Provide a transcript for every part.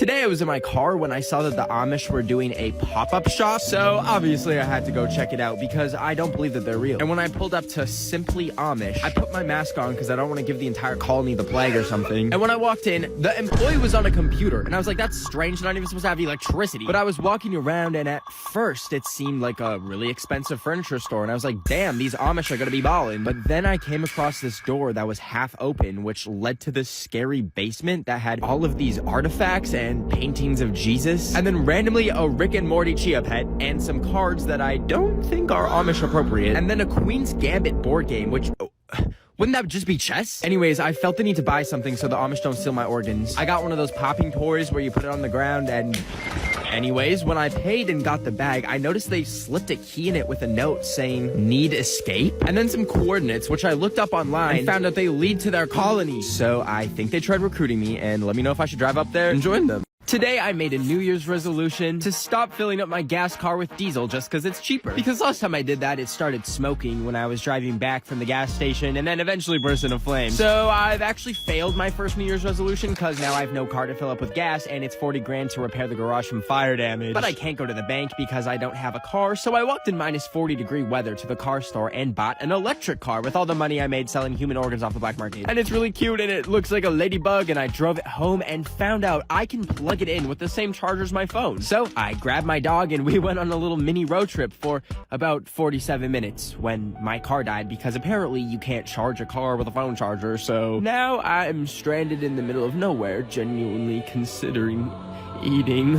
Today I was in my car when I saw that the Amish were doing a pop-up shop, so obviously I had to go check it out because I don't believe that they're real. And when I pulled up to Simply Amish, I put my mask on because I don't want to give the entire colony the plague or something. And when I walked in, the employee was on a computer, and I was like, that's strange, not even supposed to have electricity. But I was walking around, and at first it seemed like a really expensive furniture store, and I was like, damn, these Amish are gonna be ballin'. But then I came across this door that was half open, which led to this scary basement that had all of these artifacts and paintings of Jesus, and then randomly a Rick and Morty Chia Pet, and some cards that I don't think are Amish appropriate, and then a Queen's Gambit board game, which... wouldn't that just be chess? Anyways, I felt the need to buy something so the Amish don't steal my organs. I got one of those popping toys where you put it on the ground and... Anyways, when I paid and got the bag, I noticed they slipped a key in it with a note saying, need escape? And then some coordinates, which I looked up online and found out they lead to their colony. So I think they tried recruiting me, and let me know if I should drive up there and join them. Today, I made a New Year's resolution to stop filling up my gas car with diesel just because it's cheaper. Because last time I did that, it started smoking when I was driving back from the gas station and then eventually burst into flames. So I've actually failed my first New Year's resolution because now I have no car to fill up with gas and it's 40 grand to repair the garage from fire damage. But I can't go to the bank because I don't have a car, so I walked in minus 40-degree weather to the car store and bought an electric car with all the money I made selling human organs off the black market. And it's really cute and it looks like a ladybug, and I drove it home and found out I can plug it in with the same charger as my phone. So I grabbed my dog and we went on a little mini road trip for about 47 minutes when my car died, because apparently you can't charge a car with a phone charger. So now I'm stranded in the middle of nowhere, genuinely considering eating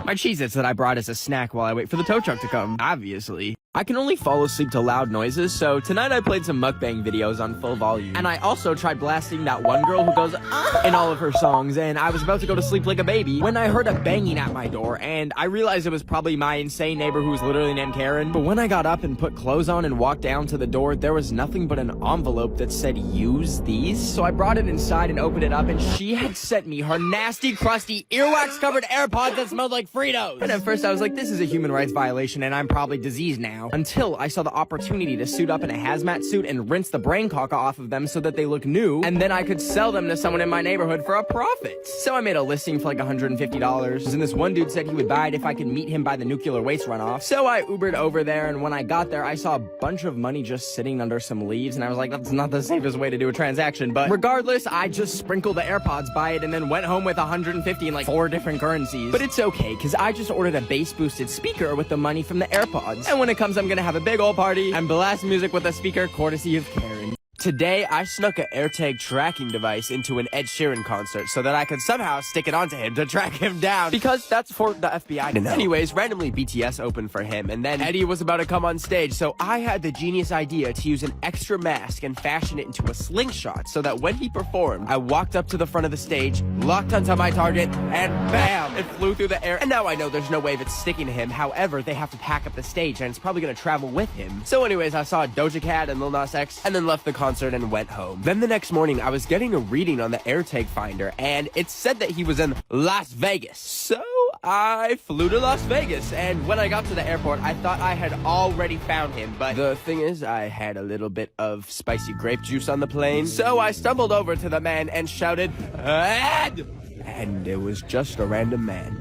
my Cheez-Its that I brought as a snack while I wait for the tow truck to come, obviously. I can only fall asleep to loud noises, so tonight I played some mukbang videos on full volume. And I also tried blasting that one girl who goes, ah, in all of her songs, and I was about to go to sleep like a baby when I heard a banging at my door, and I realized it was probably my insane neighbor who was literally named Karen. But when I got up and put clothes on and walked down to the door, there was nothing but an envelope that said, use these. So I brought it inside and opened it up, and she had sent me her nasty, crusty, earwax-covered AirPods that smelled like Fritos. And at first I was like, this is a human rights violation, and I'm probably diseased now. Until I saw the opportunity to suit up in a hazmat suit and rinse the brain caca off of them so that they look new, and then I could sell them to someone in my neighborhood for a profit. So I made a listing for like $150, and this one dude said he would buy it if I could meet him by the nuclear waste runoff. So I Ubered over there, and when I got there, I saw a bunch of money just sitting under some leaves, and I was like, that's not the safest way to do a transaction. But regardless, I just sprinkled the AirPods by it and then went home with 150 in like 4 different currencies. But it's okay, because I just ordered a bass-boosted speaker with the money from the AirPods. And when it comes, I'm gonna have a big old party and blast music with a speaker courtesy of Karen. Today, I snuck an AirTag tracking device into an Ed Sheeran concert so that I could somehow stick it onto him to track him down, because that's for the FBI to know. Anyways, randomly BTS opened for him, and then Eddie was about to come on stage, so I had the genius idea to use an extra mask and fashion it into a slingshot so that when he performed, I walked up to the front of the stage, locked onto my target, and bam! It flew through the air. And now I know there's no way of it sticking to him. However, they have to pack up the stage, and it's probably gonna travel with him. So anyways, I saw Doja Cat and Lil Nas X, and then left the concert and went home. Then the next morning, I was getting a reading on the AirTag finder, and it said that he was in Las Vegas. So I flew to Las Vegas, and when I got to the airport, I thought I had already found him, but the thing is, I had a little bit of spicy grape juice on the plane, so I stumbled over to the man and shouted, Ed! And it was just a random man.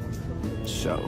So,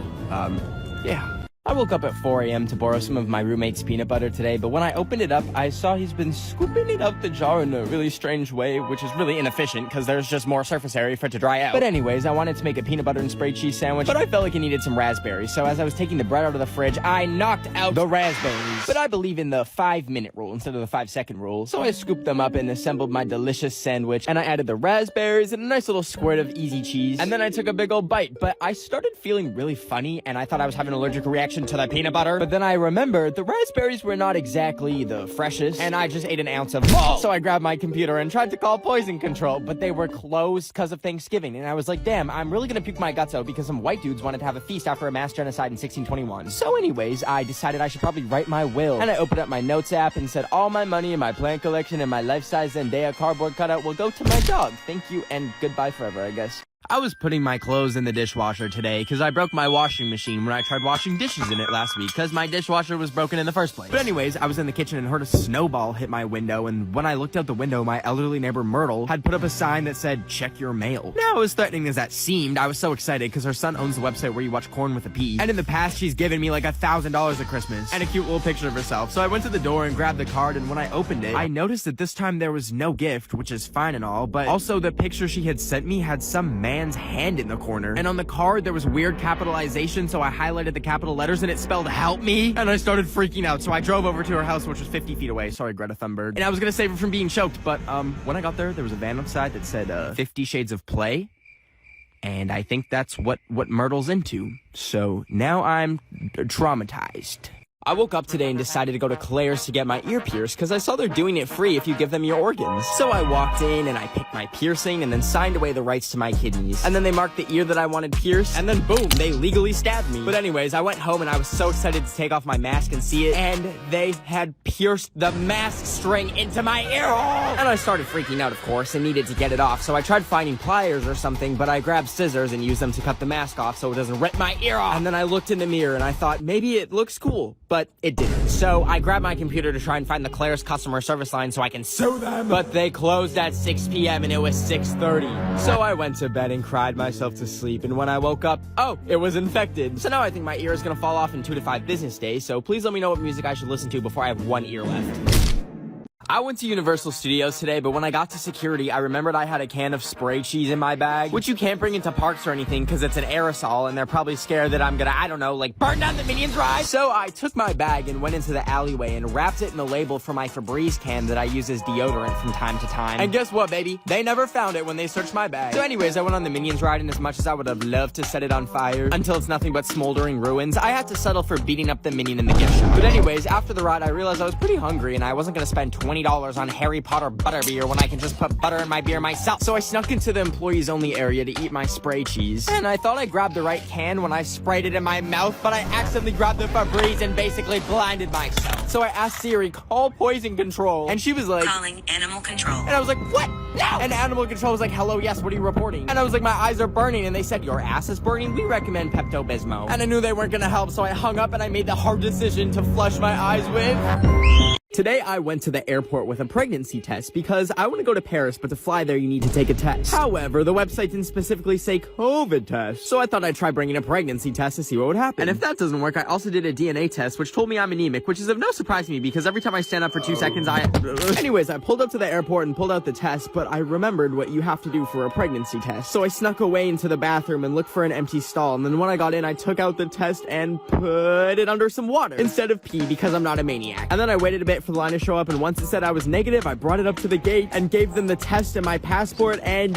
yeah. I woke up at 4 a.m. to borrow some of my roommate's peanut butter today, but when I opened it up, I saw he's been scooping it out the jar in a really strange way, which is really inefficient because there's just more surface area for it to dry out. But anyways, I wanted to make a peanut butter and spray cheese sandwich, but I felt like it needed some raspberries, so as I was taking the bread out of the fridge, I knocked out the raspberries. But I believe in the 5-minute rule instead of the 5-second rule, so I scooped them up and assembled my delicious sandwich, and I added the raspberries and a nice little squirt of easy cheese, and then I took a big old bite, but I started feeling really funny, and I thought I was having an allergic reaction to the peanut butter. But then I remembered the raspberries were not exactly the freshest, and I just ate an ounce of both. So I grabbed my computer and tried to call poison control, but they were closed because of Thanksgiving. And I was like, damn, I'm really gonna puke my guts out because some white dudes wanted to have a feast after a mass genocide in 1621. So anyways, I decided I should probably write my will. And I opened up my notes app and said all my money in my plant collection and my life-size Zendaya cardboard cutout will go to my dog. Thank you and goodbye forever, I guess. I was putting my clothes in the dishwasher today because I broke my washing machine when I tried washing dishes in it last week because my dishwasher was broken in the first place. But anyways, I was in the kitchen and heard a snowball hit my window, and when I looked out the window, my elderly neighbor Myrtle had put up a sign that said, "Check your mail." Now, as threatening as that seemed, I was so excited because her son owns the website where you watch Corn with a P, and in the past, she's given me like $1,000 at Christmas and a cute little picture of herself. So I went to the door and grabbed the card, and when I opened it, I noticed that this time there was no gift, which is fine and all, but also the picture she had sent me had some man's hand in the corner, and on the card there was weird capitalization, so I highlighted the capital letters and it spelled "help me," and I started freaking out. So I drove over to her house, which was 50 feet away. Sorry, Greta Thunberg. And I was gonna save her from being choked, but when I got there was a van outside that said 50 Shades of Play, and I think that's what Myrtle's into. So now I'm traumatized. I woke up today and decided to go to Claire's to get my ear pierced because I saw they're doing it free if you give them your organs. So I walked in and I picked my piercing and then signed away the rights to my kidneys. And then they marked the ear that I wanted pierced, and then boom, they legally stabbed me. But anyways, I went home and I was so excited to take off my mask and see it, and they had pierced the mask string into my ear hole! And I started freaking out, of course, and needed to get it off. So I tried finding pliers or something, but I grabbed scissors and used them to cut the mask off so it doesn't rip my ear off. And then I looked in the mirror and I thought, maybe it looks cool. But it didn't. So I grabbed my computer to try and find the Claire's customer service line so I can sue them. But they closed at 6 p.m. and it was 6:30. So I went to bed and cried myself to sleep. And when I woke up, oh, it was infected. So now I think my ear is gonna fall off in 2 to 5 business days. So please let me know what music I should listen to before I have one ear left. I went to Universal Studios today, but when I got to security, I remembered I had a can of spray cheese in my bag, which you can't bring into parks or anything because it's an aerosol, and they're probably scared that I'm gonna, I don't know, like burn down the Minions ride. So I took my bag and went into the alleyway and wrapped it in the label for my Febreze can that I use as deodorant from time to time. And guess what, baby? They never found it when they searched my bag. So anyways, I went on the Minions ride, and as much as I would have loved to set it on fire until it's nothing but smoldering ruins, I had to settle for beating up the Minion in the gift shop. But anyways, after the ride, I realized I was pretty hungry, and I wasn't gonna spend $20 on Harry Potter butterbeer when I can just put butter in my beer myself. So I snuck into the employees only area to eat my spray cheese. And I thought I grabbed the right can when I sprayed it in my mouth, but I accidentally grabbed the Febreze and basically blinded myself. So I asked Siri, call poison control. And she was like, calling animal control. And I was like, what? No! And animal control was like, hello, yes, what are you reporting? And I was like, my eyes are burning. And they said, your ass is burning? We recommend Pepto-Bismol. And I knew they weren't gonna help, so I hung up and I made the hard decision to flush my eyes with... Today, I went to the airport with a pregnancy test because I want to go to Paris, but to fly there, you need to take a test. However, the website didn't specifically say COVID test, so I thought I'd try bringing a pregnancy test to see what would happen. And if that doesn't work, I also did a DNA test, which told me I'm anemic, which is of no surprise to me because every time I stand up for 2 seconds, Anyways, I pulled up to the airport and pulled out the test, but I remembered what you have to do for a pregnancy test. So I snuck away into the bathroom and looked for an empty stall, and then when I got in, I took out the test and put it under some water instead of pee because I'm not a maniac. And then I waited a bit for the line to show up, and once it said I was negative, I brought it up to the gate and gave them the test and my passport, and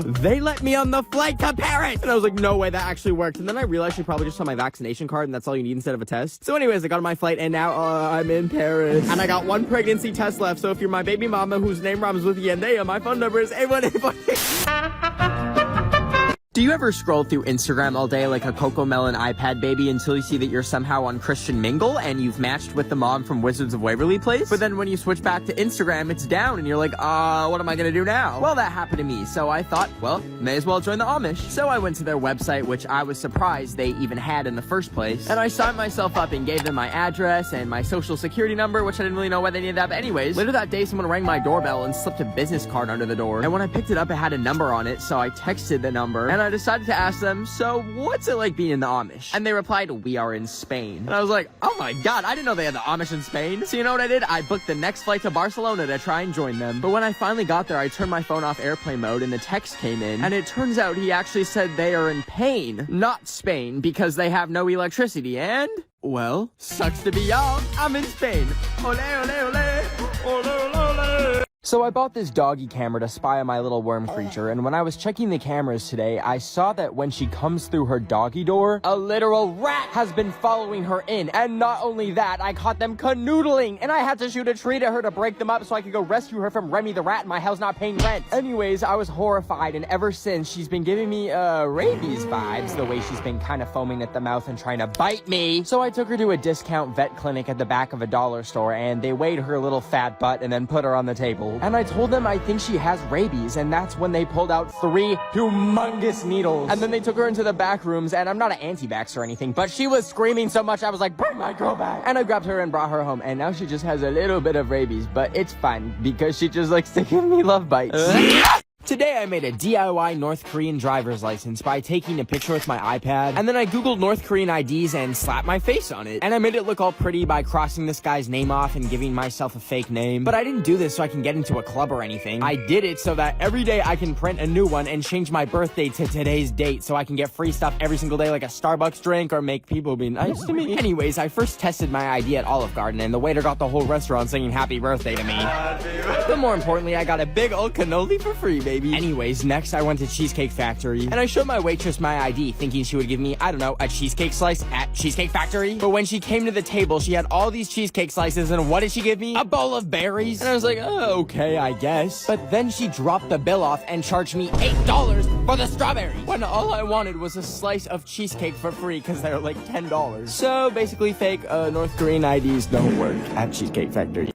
they let me on the flight to Paris. And I was like, no way, that actually worked. And then I realized she probably just saw my vaccination card and that's all you need instead of a test. So anyways, I got on my flight and now I'm in Paris. And I got 1 pregnancy test left, so if you're my baby mama whose name rhymes with Yandea, my phone number is 818. Do you ever scroll through Instagram all day like a Cocomelon iPad baby until you see that you're somehow on Christian Mingle and you've matched with the mom from Wizards of Waverly Place? But then when you switch back to Instagram, it's down and you're like, what am I gonna do now? Well, that happened to me, so I thought, well, may as well join the Amish. So I went to their website, which I was surprised they even had in the first place, and I signed myself up and gave them my address and my social security number, which I didn't really know why they needed that, but anyways, later that day, someone rang my doorbell and slipped a business card under the door, and when I picked it up, it had a number on it, so I texted the number, and I decided to ask them, so what's it like being in the Amish? And they replied, we are in Spain. And I was like, oh my god, I didn't know they had the Amish in Spain. So you know what I did? I booked the next flight to Barcelona to try and join them. But when I finally got there, I turned my phone off airplane mode and the text came in, and it turns out he actually said they are in pain, not Spain, because they have no electricity, and... well, sucks to be y'all, I'm in Spain. Ole, ole, ole, ole, ole, ole. So I bought this doggy camera to spy on my little worm creature, and when I was checking the cameras today, I saw that when she comes through her doggy door, a literal rat has been following her in. And not only that, I caught them canoodling, and I had to shoot a tree to her to break them up so I could go rescue her from Remy the rat in my house not paying rent. Anyways, I was horrified, and ever since, she's been giving me, rabies vibes, the way she's been kind of foaming at the mouth and trying to bite me. So I took her to a discount vet clinic at the back of a dollar store, and they weighed her little fat butt and then put her on the table. cold. And I told them I think she has rabies, and that's when they pulled out 3 humongous needles. And then they took her into the back rooms, and I'm not an anti-vax or anything, but she was screaming so much I was like, bring my girl back. And I grabbed her and brought her home, and now she just has a little bit of rabies, but it's fine because she just likes to give me love bites. Today I made a DIY North Korean driver's license by taking a picture with my iPad, and then I googled North Korean IDs and slapped my face on it. And I made it look all pretty by crossing this guy's name off and giving myself a fake name. But I didn't do this so I can get into a club or anything. I did it so that every day I can print a new one and change my birthday to today's date so I can get free stuff every single day like a Starbucks drink or make people be nice to me. Anyways, I first tested my ID at Olive Garden and the waiter got the whole restaurant singing happy birthday to me. But more importantly, I got a big old cannoli for free, baby. Anyways, next I went to Cheesecake Factory, and I showed my waitress my ID, thinking she would give me, I don't know, a cheesecake slice at Cheesecake Factory. But when she came to the table, she had all these cheesecake slices, and what did she give me? A bowl of berries. And I was like, oh, okay, I guess. But then she dropped the bill off and charged me $8 for the strawberries, when all I wanted was a slice of cheesecake for free, because they were like $10. So basically fake North Korean IDs don't work at Cheesecake Factory.